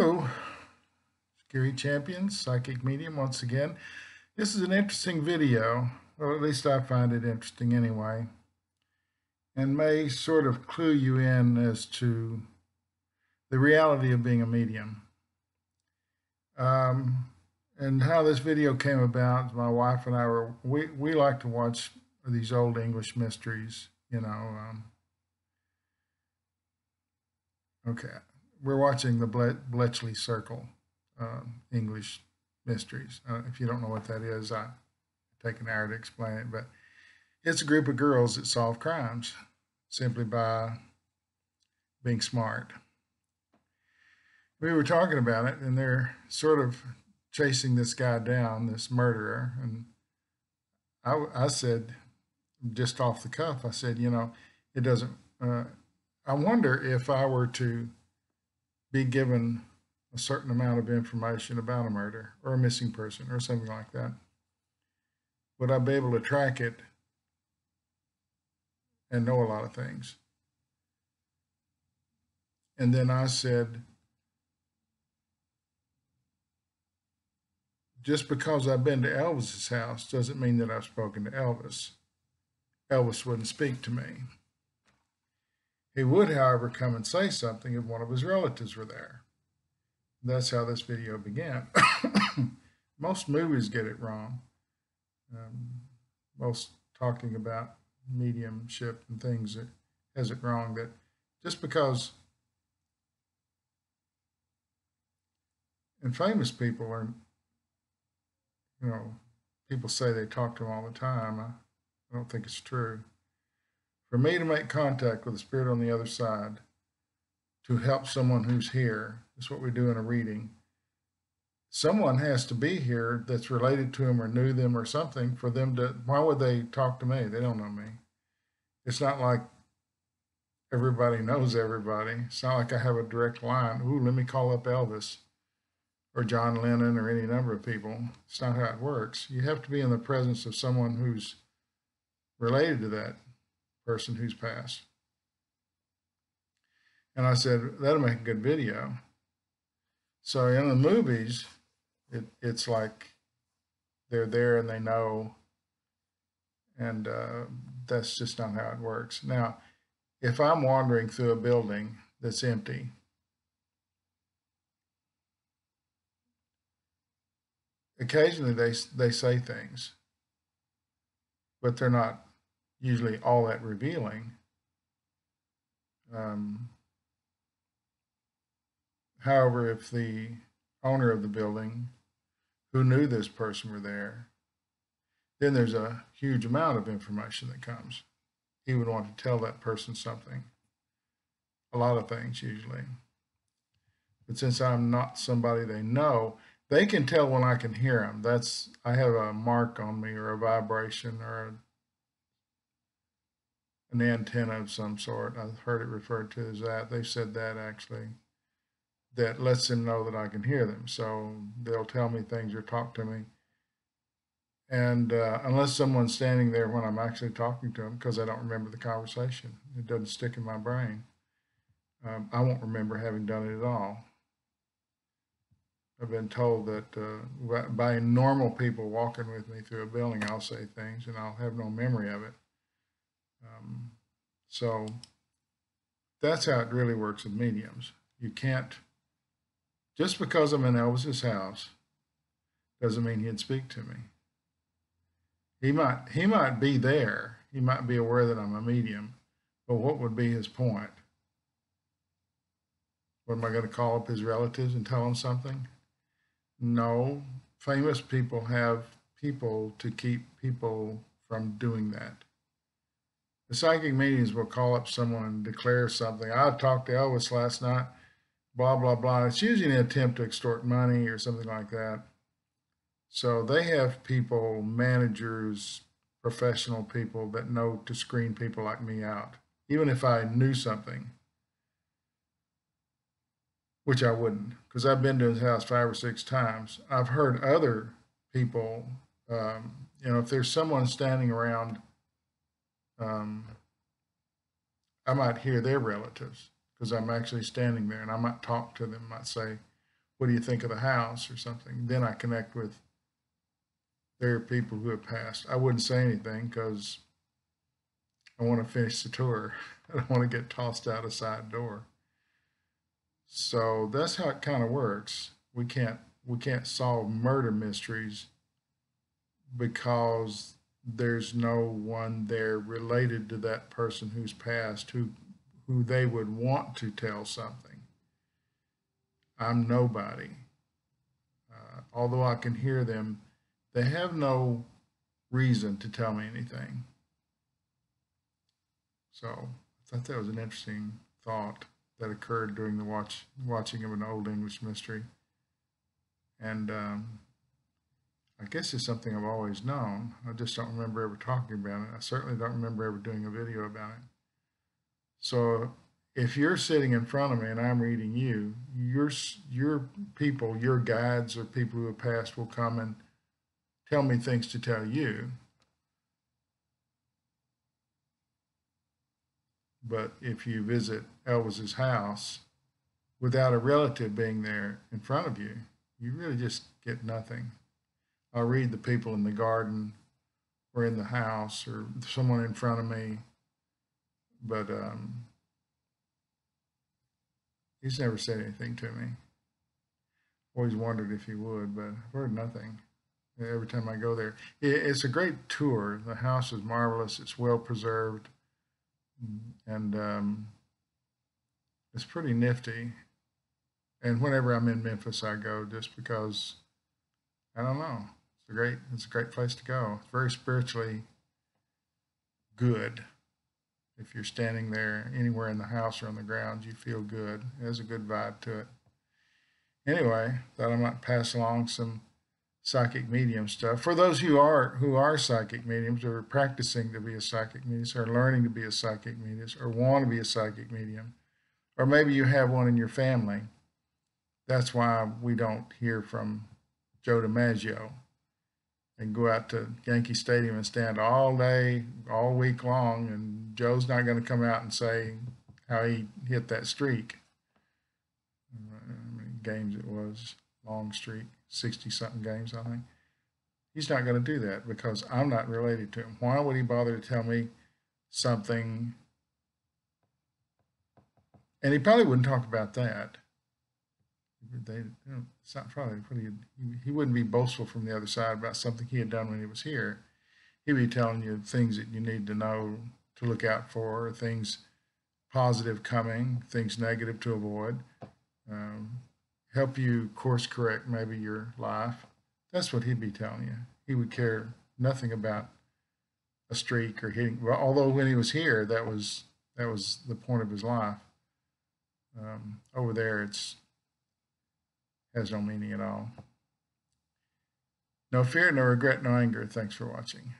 Hello, Scary Champions, Psychic Medium once again. This is an interesting video, or at least I find it interesting anyway, and may sort of clue you in as to the reality of being a medium. Um, and how this video came about, my wife and I we like to watch these old English mysteries, okay, we're watching the Bletchley Circle English mysteries. If you don't know what that is, I take an hour to explain it, but it's a group of girls that solve crimes simply by being smart. We were talking about it, and they're sort of chasing this guy down, this murderer. And I said, just off the cuff, I said, it doesn't. I wonder if I were to be given a certain amount of information about a murder or a missing person or something like that, would I be able to track it and know a lot of things? And then I said, just because I've been to Elvis's house doesn't mean that I've spoken to Elvis. Elvis wouldn't speak to me. He would, however, come and say something if one of his relatives were there. That's how this video began. Most movies get it wrong. Most talking about mediumship and things that has it wrong, that just because, and famous people are, people say they talk to them all the time. I don't think it's true. For me to make contact with the spirit on the other side, to help someone who's here, is what we do in a reading. Someone has to be here that's related to them or knew them or something for them to, why would they talk to me? They don't know me. It's not like everybody knows everybody. It's not like I have a direct line. Ooh, let me call up Elvis or John Lennon or any number of people. It's not how it works. You have to be in the presence of someone who's related to that person who's passed. And I said, that'll make a good video. So in the movies, it's like they're there and they know, and that's just not how it works. Now, if I'm wandering through a building that's empty, occasionally they say things, but they're not usually all that revealing. However, if the owner of the building who knew this person were there, then there's a huge amount of information that comes. He would want to tell that person something, a lot of things usually. But since I'm not somebody they know, they can tell when I can hear them. I have a mark on me or a vibration or an antenna of some sort. I've heard it referred to as that. They've said that actually. That lets them know that I can hear them. So they'll tell me things or talk to me. And unless someone's standing there when I'm actually talking to them, because I don't remember the conversation, it doesn't stick in my brain. I won't remember having done it at all. I've been told that by normal people walking with me through a building, I'll say things and I'll have no memory of it. So that's how it really works with mediums. You can't, just because I'm in Elvis's house, doesn't mean he'd speak to me. He might be there. He might be aware that I'm a medium, but what would be his point? What, am I going to call up his relatives and tell them something? No. Famous people have people to keep people from doing that. The psychic mediums will call up someone and declare something. I talked to Elvis last night, blah, blah, blah. It's usually an attempt to extort money or something like that. So they have people, managers, professional people that know to screen people like me out, even if I knew something, which I wouldn't, because I've been to his house 5 or 6 times. I've heard other people, if there's someone standing around, I might hear their relatives because I'm actually standing there, and I might talk to them. I might say, what do you think of the house or something? Then I connect with their people who have passed. I wouldn't say anything because I want to finish the tour. I don't want to get tossed out a side door. So that's how it kind of works. We can't solve murder mysteries because there's no one there related to that person who's passed who they would want to tell something. I'm nobody. Although I can hear them, they have no reason to tell me anything. So I thought that was an interesting thought that occurred during the watching of an old English mystery. And I guess it's something I've always known. I just don't remember ever talking about it. I certainly don't remember ever doing a video about it. So if you're sitting in front of me and I'm reading you, your people, your guides or people who have passed will come and tell me things to tell you. But if you visit Elvis's house without a relative being there in front of you, you really just get nothing. I'll read the people in the garden or in the house or someone in front of me, but he's never said anything to me. Always wondered if he would, but I've heard nothing every time I go there. It's a great tour. The house is marvelous. It's well preserved, and it's pretty nifty. And whenever I'm in Memphis, I go just because I don't know. It's a great place to go. It's very spiritually good. If you're standing there anywhere in the house or on the ground, you feel good. It has a good vibe to it. Anyway, thought I might pass along some psychic medium stuff for those who are psychic mediums or are practicing to be a psychic medium or learning to be a psychic medium or want to be a psychic medium, or maybe you have one in your family. That's why we don't hear from Joe DiMaggio and go out to Yankee Stadium and stand all day, all week long, and Joe's not going to come out and say how he hit that streak. How many games it was, long streak, 60-something games, I think. He's not going to do that because I'm not related to him. Why would he bother to tell me something? And he probably wouldn't talk about that. It's not probably he wouldn't be boastful from the other side about something he had done when he was here. He'd be telling you things that you need to know to look out for, things positive coming, things negative to avoid, help you course correct maybe your life. That's what he'd be telling you. He would care nothing about a streak or hitting. Well, although when he was here, that was the point of his life. Over there, it's has no meaning at all. No fear, no regret, no anger. Thanks for watching.